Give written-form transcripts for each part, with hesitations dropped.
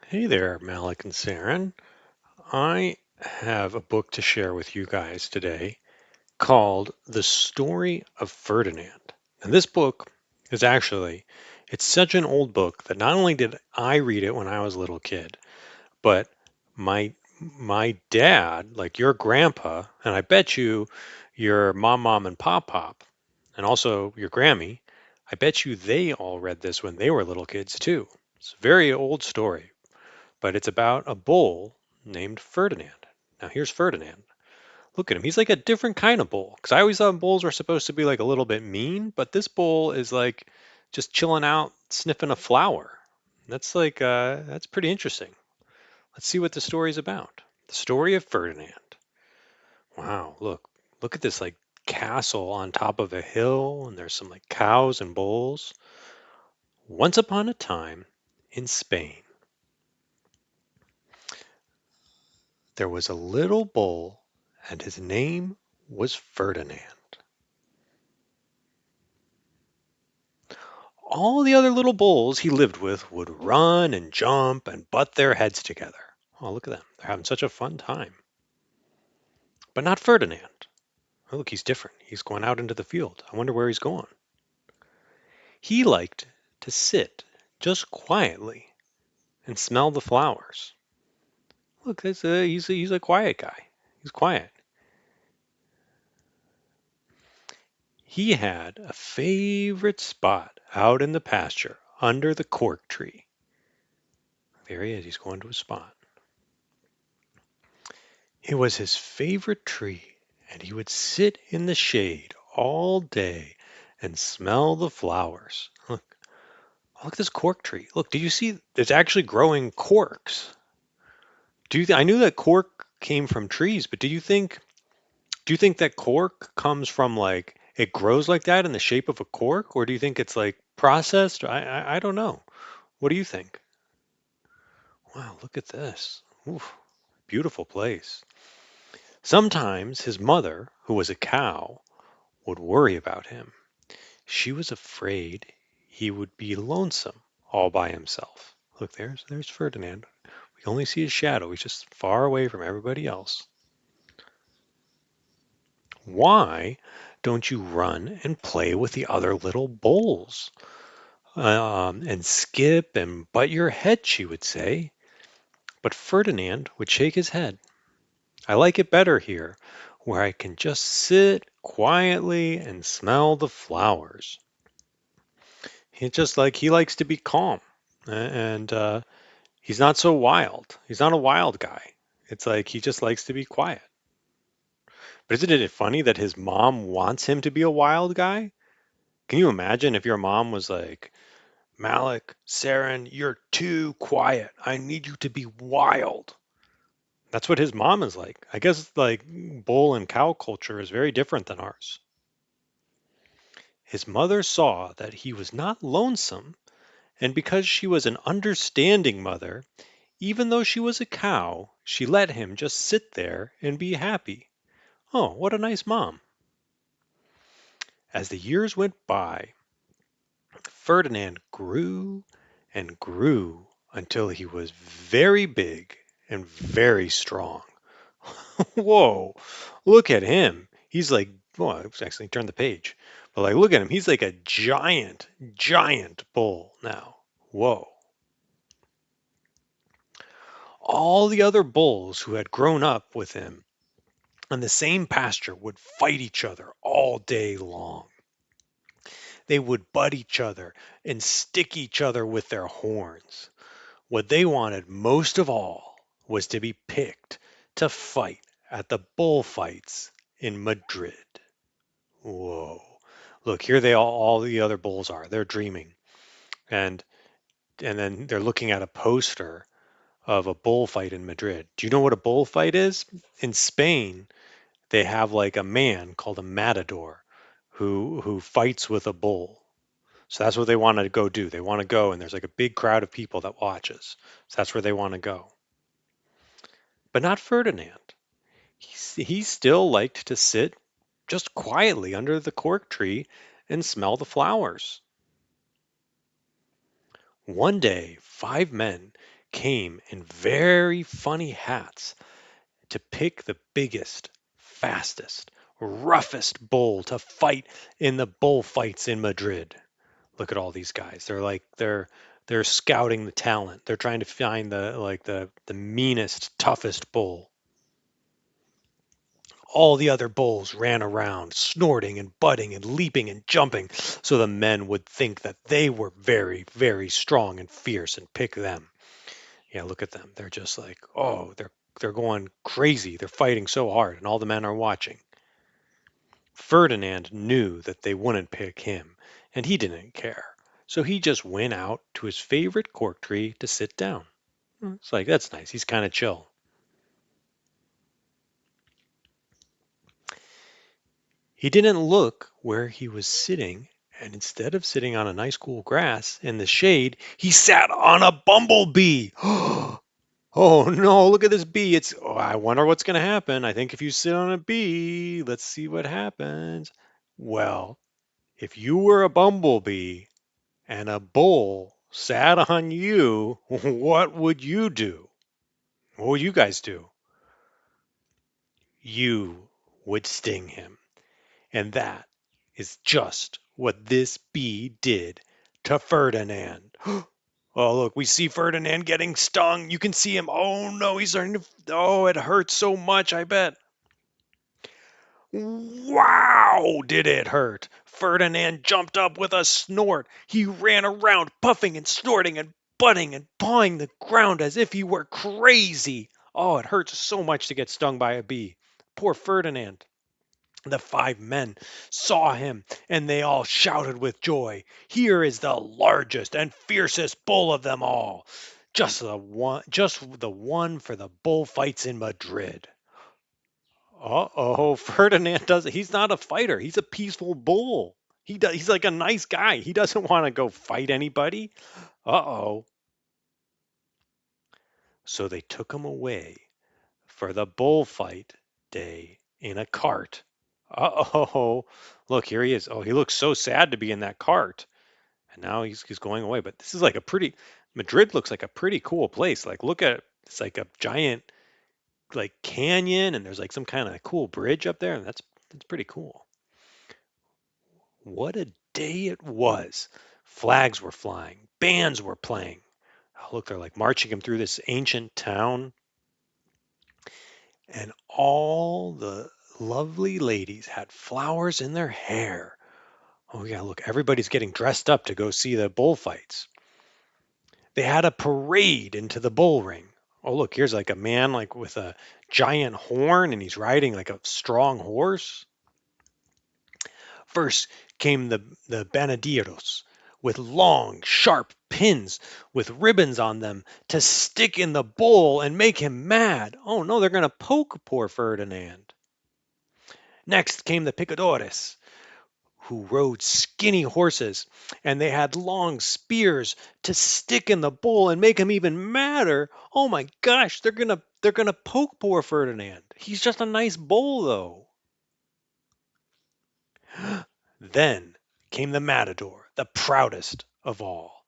Hey there, Malik and Saren. I have a book to share with you guys today called The Story of Ferdinand. And this book is it's such an old book that not only did I read it when I was a little kid, but my my dad, like your grandpa, and I bet you your mom and pop, and also your Grammy, I bet you they all read this when they were little kids too. It's a very old story, but it's about a bull named Ferdinand. Now, here's Ferdinand. Look at him. He's like a different kind of bull. Because I always thought bulls were supposed to be like a little bit mean, but this bull is like just chilling out, sniffing a flower. That's pretty interesting. Let's see what the story's about. The story of Ferdinand. Wow, look at this like castle on top of a hill, and there's some like cows and bulls. Once upon a time in Spain, there was a little bull, and his name was Ferdinand. All the other little bulls he lived with would run and jump and butt their heads together. Oh, look at them. They're having such a fun time. But not Ferdinand. Oh, look, he's different. He's going out into the field. I wonder where he's going. He liked to sit just quietly and smell the flowers. Look, he's a quiet guy. He's quiet. He had a favorite spot out in the pasture under the cork tree. There he is. He's going to a spot. It was his favorite tree, and he would sit in the shade all day and smell the flowers. Look at this cork tree. Look, did you see? It's actually growing corks. I knew that cork came from trees, but do you think that cork comes from like it grows like that in the shape of a cork, or do you think it's like processed? I don't know. What do you think? Wow, look at this. Oof, beautiful place. Sometimes his mother, who was a cow, would worry about him. She was afraid he would be lonesome all by himself. Look, there's Ferdinand. We only see his shadow. He's just far away from everybody else. Why don't you run and play with the other little bulls? And skip and butt your head, she would say. But Ferdinand would shake his head. I like it better here, where I can just sit quietly and smell the flowers. He likes to be calm, and he's not so wild. He's not a wild guy. It's like he just likes to be quiet. But isn't it funny that his mom wants him to be a wild guy? Can you imagine if your mom was like, Malik, Saren, you're too quiet. I need you to be wild. That's what his mom is like. I guess like bull and cow culture is very different than ours. His mother saw that he was not lonesome, and because she was an understanding mother, even though she was a cow, she let him just sit there and be happy. Oh, what a nice mom. As the years went by, Ferdinand grew and grew until he was very big and very strong. Whoa, look at him. He's like, well, I actually turned the page. But like, look at him. He's like a giant bull now. Whoa. All the other bulls who had grown up with him on the same pasture would fight each other all day long. They would butt each other and stick each other with their horns. What they wanted most of all was to be picked to fight at the bullfights in Madrid. Whoa. Look, here all the other bulls are. They're dreaming. And and then they're looking at a poster of a bullfight in Madrid. Do you know what a bullfight is? In Spain, they have like a man called a matador who fights with a bull. So that's what they want to go do. They want to go, and there's like a big crowd of people that watches. So that's where they want to go. But not Ferdinand. He still liked to sit just quietly under the cork tree and smell the flowers. One day, 5 men came in very funny hats to pick the biggest, fastest, roughest bull to fight in the bullfights in Madrid. Look at all these guys. They're scouting the talent. They're trying to find the meanest, toughest bull. All the other bulls ran around, snorting and butting and leaping and jumping, so the men would think that they were very, very strong and fierce and pick them. Yeah, look at them. They're just like, oh, they're going crazy. They're fighting so hard, and all the men are watching. Ferdinand knew that they wouldn't pick him, and he didn't care. So he just went out to his favorite cork tree to sit down. It's like, that's nice. He's kind of chill. He didn't look where he was sitting, and instead of sitting on a nice cool grass in the shade, he sat on a bumblebee. Oh no, look at this bee. I wonder what's going to happen. I think if you sit on a bee, let's see what happens. Well, if you were a bumblebee and a bull sat on you, what would you do? What would you guys do? You would sting him. And that is just what this bee did to Ferdinand. Oh, look, we see Ferdinand getting stung. You can see him. Oh, no, he's starting to. Oh, it hurts so much, I bet. Wow, did it hurt? Ferdinand jumped up with a snort. He ran around, puffing and snorting and butting and pawing the ground as if he were crazy. Oh, it hurts so much to get stung by a bee. Poor Ferdinand. The five men saw him, and they all shouted with joy, "Here is the largest and fiercest bull of them all. Just the one for the bullfights in Madrid." Uh-oh, Ferdinand does he's not a fighter. He's a peaceful bull. He's like a nice guy. He doesn't want to go fight anybody. Uh-oh. So they took him away for the bullfight day in a cart. Uh-oh. Look, here he is. Oh, he looks so sad to be in that cart. And now he's going away. But this is like a pretty Madrid looks like a pretty cool place. Like look at it's like a giant like canyon and there's like some kind of cool bridge up there and that's pretty cool. What a day it was. Flags were flying, bands were playing. Oh, look, they're like marching him through this ancient town and all the lovely ladies had flowers in their hair. Oh yeah, look, everybody's getting dressed up to go see the bullfights. They had a parade into the bull ring. Oh look, here's like a man like with a giant horn and he's riding like a strong horse. First came the banadeiros with long, sharp pins with ribbons on them to stick in the bull and make him mad. Oh no, they're going to poke poor Ferdinand. Next came the picadores, who rode skinny horses, and they had long spears to stick in the bull and make him even madder. Oh my gosh, they're gonna poke poor Ferdinand. He's just a nice bull though. Then came the matador, the proudest of all.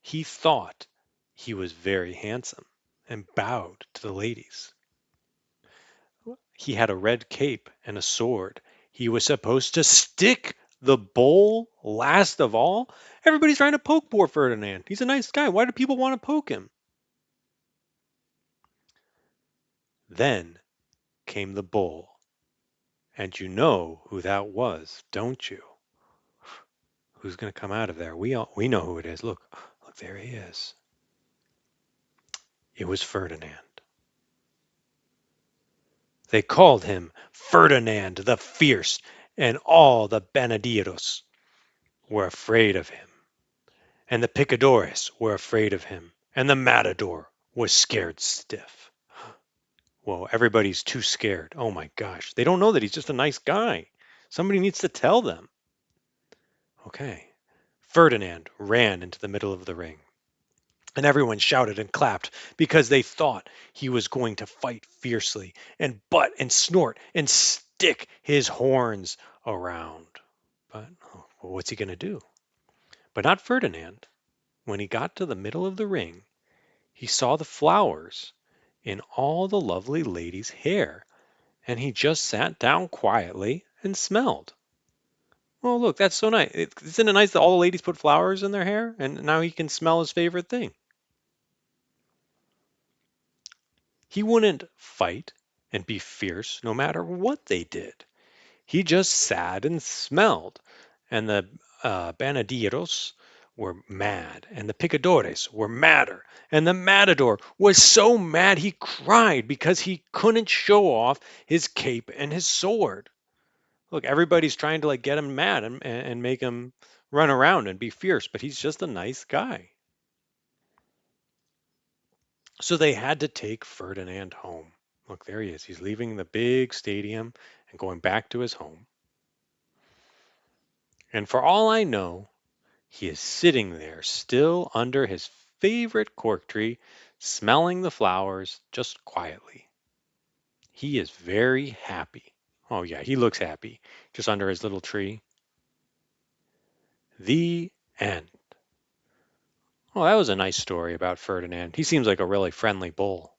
He thought he was very handsome and bowed to the ladies. He had a red cape and a sword. He was supposed to stick the bull last of all. Everybody's trying to poke poor Ferdinand. He's a nice guy. Why do people want to poke him? Then came the bull. And you know who that was, don't you? Who's going to come out of there? We know who it is. Look, look, there he is. It was Ferdinand. They called him Ferdinand the Fierce, and all the Banadeiros were afraid of him. And the picadores were afraid of him, and the matador was scared stiff. Whoa, everybody's too scared. Oh my gosh. They don't know that he's just a nice guy. Somebody needs to tell them. Okay. Ferdinand ran into the middle of the ring, and everyone shouted and clapped because they thought he was going to fight fiercely and butt and snort and stick his horns around. But oh, well, what's he going to do? But not Ferdinand. When he got to the middle of the ring, he saw the flowers in all the lovely lady's hair, and he just sat down quietly and smelled. Well, look, that's so nice. Isn't it nice that all the ladies put flowers in their hair, and now he can smell his favorite thing? He wouldn't fight and be fierce no matter what they did. He just sat and smelled. And the Banaderos were mad, and the Picadores were madder. And the Matador was so mad he cried because he couldn't show off his cape and his sword. Look, everybody's trying to like get him mad and make him run around and be fierce, but he's just a nice guy. So they had to take Ferdinand home. Look, there he is. He's leaving the big stadium and going back to his home. And for all I know, he is sitting there still under his favorite cork tree, smelling the flowers just quietly. He is very happy. Oh, yeah, he looks happy just under his little tree. The end. Oh, that was a nice story about Ferdinand. He seems like a really friendly bull.